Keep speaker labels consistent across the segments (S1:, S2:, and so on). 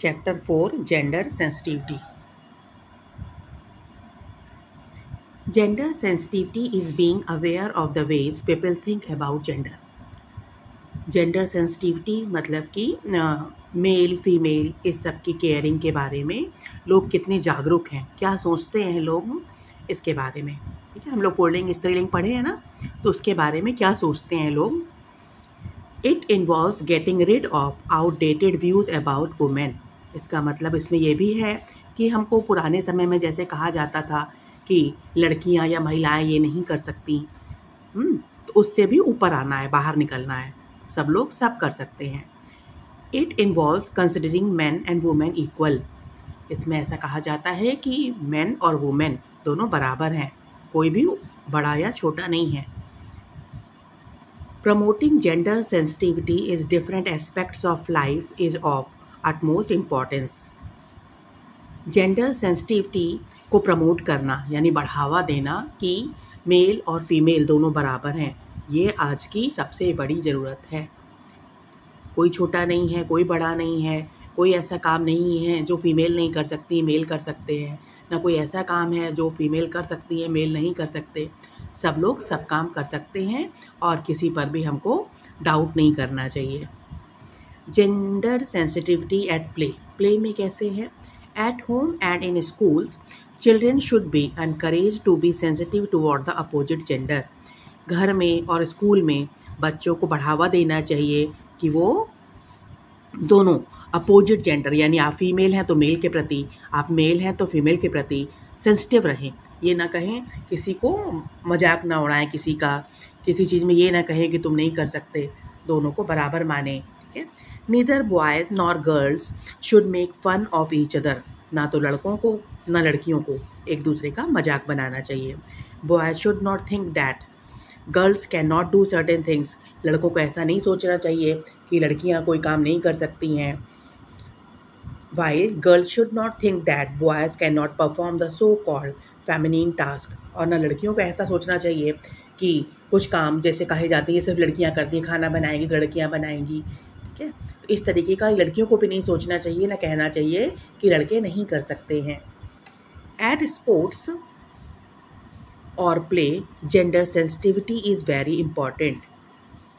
S1: Chapter 4 Gender Sensitivity. Gender sensitivity is being aware of the ways people think about gender. Gender sensitivity मतलब कि male female इस सब की caring के बारे में लोग कितने जागरूक हैं, क्या सोचते हैं लोग इसके बारे में। ठीक है, हम लोग पुल्लिंग स्त्रीलिंग पढ़े हैं ना, तो उसके बारे में क्या सोचते हैं लोग। It involves getting rid of outdated views about women. इसका मतलब इसमें यह भी है कि हमको पुराने समय में जैसे कहा जाता था कि लड़कियां या महिलाएं ये नहीं कर सकती, तो उससे भी ऊपर आना है, बाहर निकलना है, सब लोग सब कर सकते हैं। It involves considering man and women equal. इसमें ऐसा कहा जाता है कि मैन और वुमेन दोनों बराबर हैं, कोई भी बड़ा या छोटा नहीं है। Promoting gender sensitivity is different aspects of life is of utmost importance. Gender sensitivity को प्रमोट करना यानी बढ़ावा देना कि मेल और फीमेल दोनों बराबर हैं, ये आज की सबसे बड़ी ज़रूरत है। कोई छोटा नहीं है, कोई बड़ा नहीं है, कोई ऐसा काम नहीं है जो फीमेल नहीं कर सकती मेल कर सकते हैं, ना कोई ऐसा काम है जो फीमेल कर सकती है मेल नहीं कर सकते। सब लोग सब काम कर सकते हैं और किसी पर भी हमको डाउट नहीं करना चाहिए। Gender sensitivity at play. Play में कैसे है? At home and in schools children should be encourage to be sensitive toward the opposite gender. घर में और स्कूल में बच्चों को बढ़ावा देना चाहिए कि वो दोनों अपोजिट जेंडर यानी आप फीमेल हैं तो मेल के प्रति, आप मेल हैं तो फीमेल के प्रति सेंसिटिव रहें। ये ना कहें, किसी को मजाक ना उड़ाएं, किसी का किसी चीज़ में ये ना कहें कि तुम नहीं कर सकते, दोनों को बराबर माने। ठीक है, neither boys nor girls should make fun of each other. ना तो लड़कों को ना लड़कियों को एक दूसरे का मजाक बनाना चाहिए। Boys should not think that girls can not do certain things. लड़कों को ऐसा नहीं सोचना चाहिए कि लड़कियां कोई काम नहीं कर सकती हैं। While girls should not think that boys cannot perform the so-called feminine task। और ना लड़कियों को ऐसा सोचना चाहिए कि कुछ काम जैसे कहे जाते हैं सिर्फ लड़कियां करती हैं, खाना बनाएंगी तो लड़कियां बनाएंगी। ठीक है, तो इस तरीके का लड़कियों को भी नहीं सोचना चाहिए, ना कहना चाहिए कि लड़के नहीं कर सकते हैं। एट स्पोर्ट्स और play gender sensitivity is very important.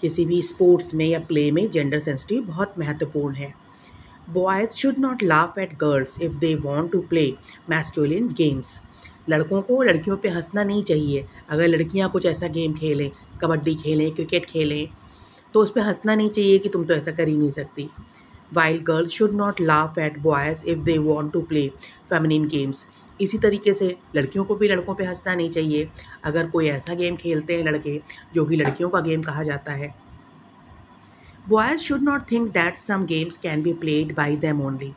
S1: किसी भी स्पोर्ट्स में या प्ले में जेंडर सेंसिटिव बहुत महत्वपूर्ण है। Boys should not laugh at girls if they want to play masculine games। लड़कों को लड़कियों पे हंसना नहीं चाहिए। अगर लड़कियां कुछ ऐसा गेम खेलें, कबड्डी खेलें, क्रिकेट खेलें, तो उस पर हंसना नहीं चाहिए कि तुम तो ऐसा कर ही नहीं सकती। While girls should not laugh at boys if they want to play feminine games। इसी तरीके से लड़कियों को भी लड़कों पे हंसना नहीं चाहिए अगर कोई ऐसा गेम खेलते हैं लड़के जो कि लड़कियों का गेम कहा जाता है। Boys should not think that some games can be played by them only।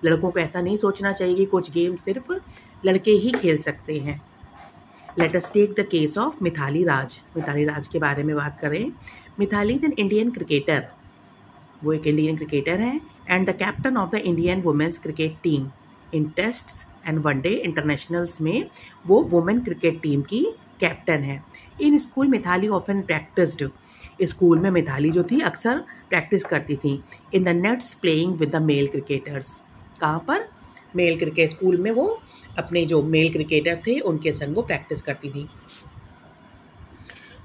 S1: लड़कों को ऐसा नहीं सोचना चाहिए कि कुछ गेम सिर्फ लड़के ही खेल सकते हैं। Let us take the case of Mithali Raj. Mithali Raj के बारे में बात करें। Mithali is an Indian cricketer, वो एक इंडियन क्रिकेटर हैं and the captain of the Indian women's cricket team. In test and one day internationals में वो वुमेन क्रिकेट टीम की कैप्टन है। In school Mithali often practised. School में मिथाली जो थी अक्सर प्रैक्टिस करती थी in the nets playing with the male cricketers. कहाँ पर? मेल क्रिकेट स्कूल में वो अपने जो मेल क्रिकेटर थे उनके संग वो प्रैक्टिस करती थी।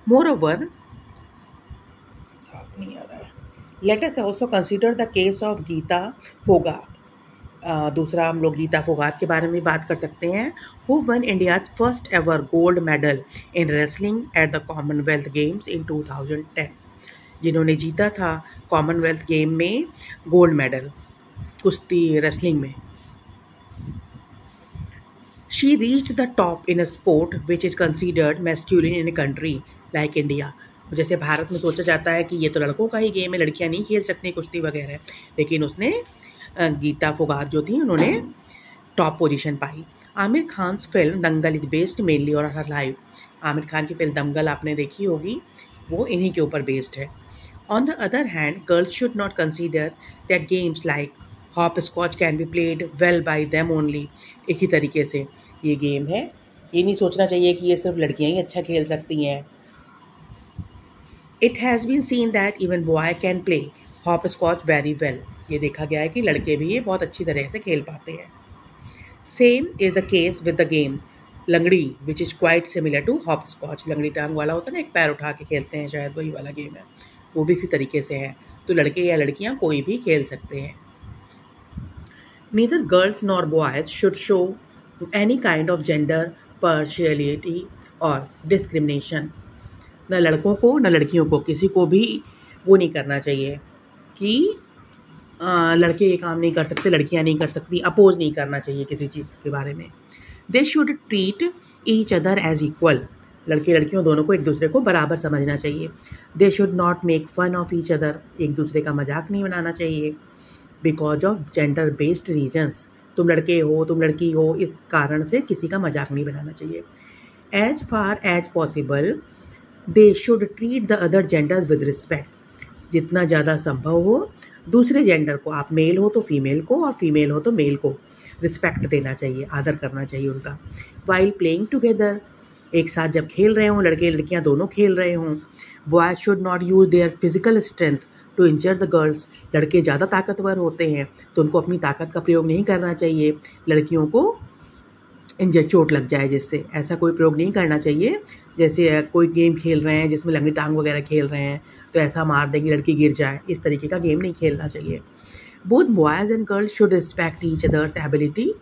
S1: मोरओवर, साफ नहीं आ रहा है। Let us also consider the case of Geeta Phogat. दूसरा हम लोग गीता फोगाट के बारे में बात कर सकते हैं, who won India's first ever gold medal in wrestling at the commonwealth games in 2010। जिन्होंने जीता था कॉमनवेल्थ गेम में गोल्ड मेडल कुश्ती रेसलिंग में। She reached the top in a sport which is considered masculine in a country like India. जैसे भारत में सोचा जाता है कि ये तो लड़कों का ही गेम है, लड़कियां नहीं खेल सकती कुश्ती वगैरह, लेकिन उसने गीता फोगाट जो थी उन्होंने top position pi. Aamir Khan film Dangal is based mainly on her life. Aamir Khan की फिल्म दंगल आपने देखी होगी, वो इन्हीं के ऊपर बेस्ड है। On the other hand, girls should not consider that games like hopscotch can be played well by them only. एक ही तरीके से ये गेम है, ये नहीं सोचना चाहिए कि ये सिर्फ लड़कियां ही अच्छा खेल सकती हैं। It has been seen that even boy can play hopscotch very well. ये देखा गया है कि लड़के भी ये बहुत अच्छी तरह से खेल पाते हैं। Same is the case with the game langdi which is quite similar to hopscotch. लंगड़ी टांग वाला होता है ना, एक पैर उठा के खेलते हैं, शायद वही वाला गेम है, वो भी इसी तरीके से है। तो लड़के या लड़कियां कोई भी खेल सकते हैं। Neither girls nor boys should show any kind of gender partiality और डिस्क्रिमिनेशन। न लड़कों को न लड़कियों को, किसी को भी वो नहीं करना चाहिए कि लड़के ये काम नहीं कर सकते, लड़कियां नहीं कर सकती, अपोज नहीं करना चाहिए किसी चीज़ के बारे में। They should treat each other as equal. लड़के लड़कियों दोनों को एक दूसरे को बराबर समझना चाहिए। They should not make fun of each other. एक दूसरे का मजाक नहीं बनाना चाहिए because of gender based reasons. तुम लड़के हो, तुम लड़की हो, इस कारण से किसी का मजाक नहीं बनाना चाहिए। As far as possible they should treat the other gender with respect. जितना ज़्यादा संभव हो दूसरे जेंडर को, आप मेल हो तो फीमेल को और फीमेल हो तो मेल को रिस्पेक्ट देना चाहिए, आदर करना चाहिए उनका। वाइल प्लेइंग टुगेदर, एक साथ जब खेल रहे हों, लड़के लड़कियां दोनों खेल रहे हों। Boys should not use their physical strength to injure the girls. लड़के ज़्यादा ताकतवर होते हैं तो उनको अपनी ताकत का प्रयोग नहीं करना चाहिए, लड़कियों को इंजर चोट लग जाए जिससे, ऐसा कोई प्रयोग नहीं करना चाहिए। जैसे कोई गेम खेल रहे हैं जिसमें लंगड़ी टांग वगैरह खेल रहे हैं तो ऐसा मार देंगे लड़की गिर जाए, इस तरीके का गेम नहीं खेलना चाहिए। Both boys and girls should respect each others ability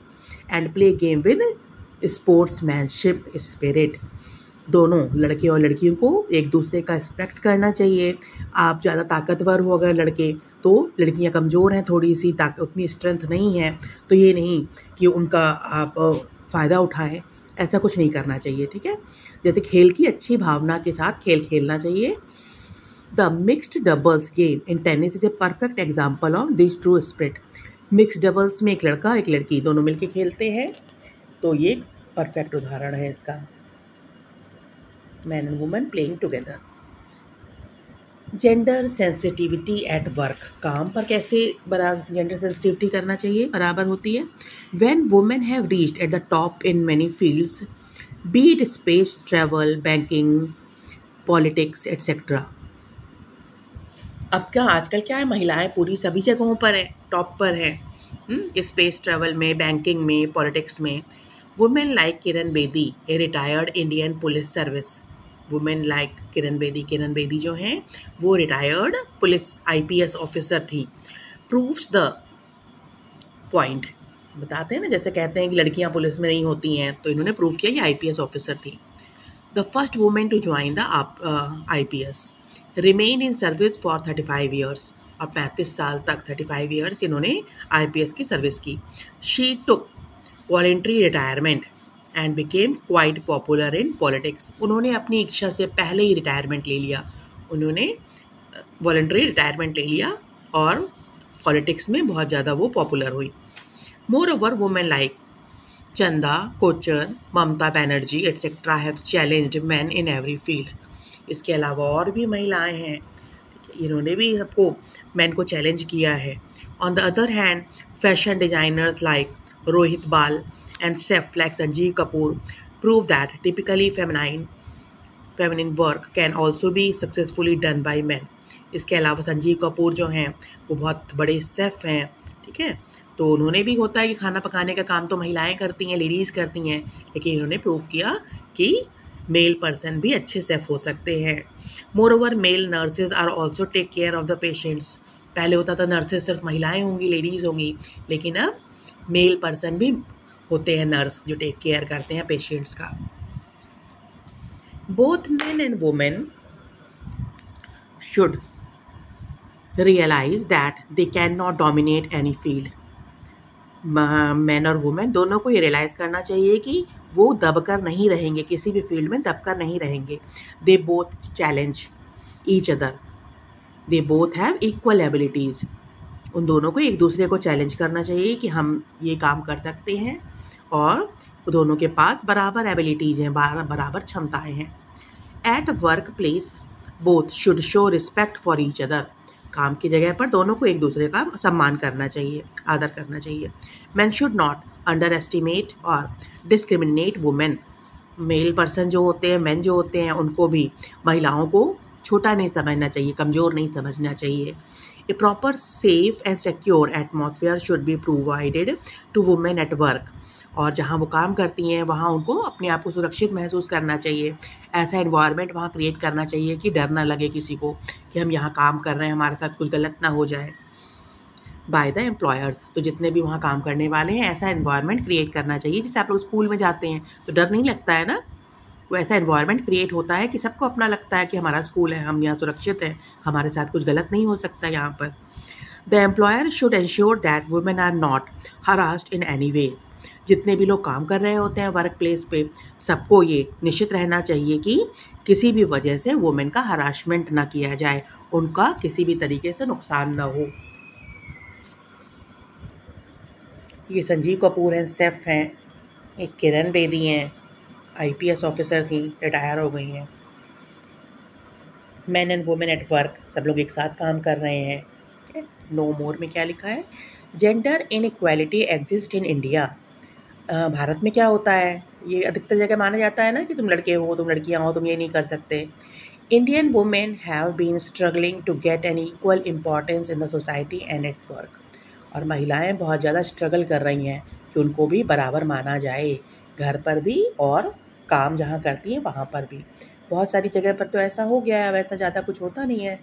S1: and play game with sportsmanship spirit. दोनों लड़के और लड़कियों को एक दूसरे का रिस्पेक्ट करना चाहिए। आप ज़्यादा ताकतवर हो अगर लड़के, तो लड़कियां कमज़ोर हैं, थोड़ी सी उतनी स्ट्रेंथ नहीं है, तो ये नहीं कि उनका आप फ़ायदा उठाएं, ऐसा कुछ नहीं करना चाहिए, ठीक है। जैसे खेल की अच्छी भावना के साथ खेल खेलना चाहिए। The mixed doubles game in tennis is a perfect example of this true spirit. Mixed doubles में एक लड़का एक लड़की दोनों मिलके खेलते हैं, तो ये एक परफेक्ट उदाहरण है इसका। Man and women playing together. Gender sensitivity at work, काम पर कैसे बराबर जेंडर सेंसिटिविटी करना चाहिए, बराबर होती है। When women have reached at the top in many fields, B it space travel, banking, politics etcetera. अब क्या आजकल क्या है, महिलाएं पूरी सभी जगहों पर है, टॉप पर है, स्पेस ट्रैवल में, बैंकिंग में, पॉलिटिक्स में। Women like Kiran Bedi, a retired Indian police service. Women like Kiran Bedi जो हैं वो रिटायर्ड पुलिस IPS ऑफिसर थी। प्रूव्स द पॉइंट, बताते हैं ना, जैसे कहते हैं कि लड़कियां पुलिस में नहीं होती हैं, तो इन्होंने प्रूव किया कि IPS ऑफिसर थी। The first women to join the IPS, remain in service for 35 years, और 35 साल तक 35 ईयर्स इन्होंने IPS की सर्विस की। She took voluntary retirement and became quite popular in politics. उन्होंने अपनी इच्छा से पहले ही रिटायरमेंट ले लिया, उन्होंने वॉलेंट्री रिटायरमेंट ले लिया और पॉलिटिक्स में बहुत ज़्यादा वो पॉपुलर हुई। More over women like Chanda Kochhar, Mamata Banerjee etcetera have challenged man in every field. इसके अलावा और भी महिलाएं हैं, इन्होंने भी सबको मैन को चैलेंज किया है। On the other hand fashion designers like Rohit बाल and chef like Sanjeev Kapoor prove that typically feminine work can also be successfully done by men. इसके अलावा संजीव कपूर जो हैं वो बहुत बड़े शेफ हैं, ठीक है, तो उन्होंने भी होता है कि खाना पकाने का काम तो महिलाएं करती हैं, लेडीज़ करती हैं, लेकिन इन्होंने प्रूव किया कि मेल पर्सन भी अच्छे शेफ हो सकते हैं। Moreover male nurses are also take care of the patients. पहले होता था नर्सेज सिर्फ महिलाएं होंगी, लेडीज़ होंगी, लेकिन अब मेल पर्सन भी होते हैं नर्स जो टेक केयर करते हैं पेशेंट्स का। Both men and women should realise that they can not dominate any field. Man और वुमेन दोनों को ये रियलाइज करना चाहिए कि वो दबकर नहीं रहेंगे, किसी भी फील्ड में दबकर नहीं रहेंगे। They both challenge each other, they both have equal abilities. उन दोनों को एक दूसरे को चैलेंज करना चाहिए कि हम ये काम कर सकते हैं, और दोनों के पास बराबर एबिलिटीज़ हैं, बराबर क्षमताएं हैं। At work place both should show respect for each other. काम की जगह पर दोनों को एक दूसरे का सम्मान करना चाहिए, आदर करना चाहिए। Man should not under estimate और डिस्क्रिमिनेट वुमेन। मेल पर्सन जो होते हैं, मैन जो होते हैं, उनको भी महिलाओं को छोटा नहीं समझना चाहिए, कमज़ोर नहीं समझना चाहिए। A proper safe and secure atmosphere should be provided to women at work. और जहाँ वो काम करती हैं वहाँ उनको अपने आप को सुरक्षित महसूस करना चाहिए। ऐसा एनवायरनमेंट वहाँ क्रिएट करना चाहिए कि डर ना लगे किसी को कि हम यहाँ काम कर रहे हैं, हमारे साथ कुछ गलत ना हो जाए। बाय द एम्प्लॉयर्स, तो जितने भी वहाँ काम करने वाले हैं ऐसा एनवायरनमेंट क्रिएट करना चाहिए। जैसे आप लोग स्कूल में जाते हैं तो डर नहीं लगता है ना, वो ऐसा एनवायरनमेंट क्रिएट होता है कि सबको अपना लगता है कि हमारा स्कूल है, हम यहाँ सुरक्षित हैं, हमारे साथ कुछ गलत नहीं हो सकता यहाँ पर। The employer should ensure that women are not harassed in any way. जितने भी लोग काम कर रहे होते हैं वर्क प्लेस पे, सबको ये निश्चित रहना चाहिए कि किसी भी वजह से वुमेन का हरासमेंट ना किया जाए, उनका किसी भी तरीके से नुकसान ना हो। ये संजीव कपूर हैं, सेफ हैं, एक किरण बेदी हैं, आईपीएस ऑफिसर थी, रिटायर हो गई हैं। Man and women at work, सब लोग एक साथ काम कर रहे हैं। नो मोर में क्या लिखा है, gender inequality exist in India. Bharat में क्या होता है, ये अधिकतर जगह माना जाता है ना कि तुम लड़के हो, तुम लड़कियां हो, तुम ये नहीं कर सकते। Indian women have been struggling to get an equal importance in the society and at work. और महिलाएं बहुत ज़्यादा स्ट्रगल कर रही हैं कि उनको भी बराबर माना जाए, घर पर भी और काम जहाँ करती हैं वहाँ पर भी। बहुत सारी जगह पर तो ऐसा हो गया है, वैसा ज़्यादा कुछ होता नहीं है।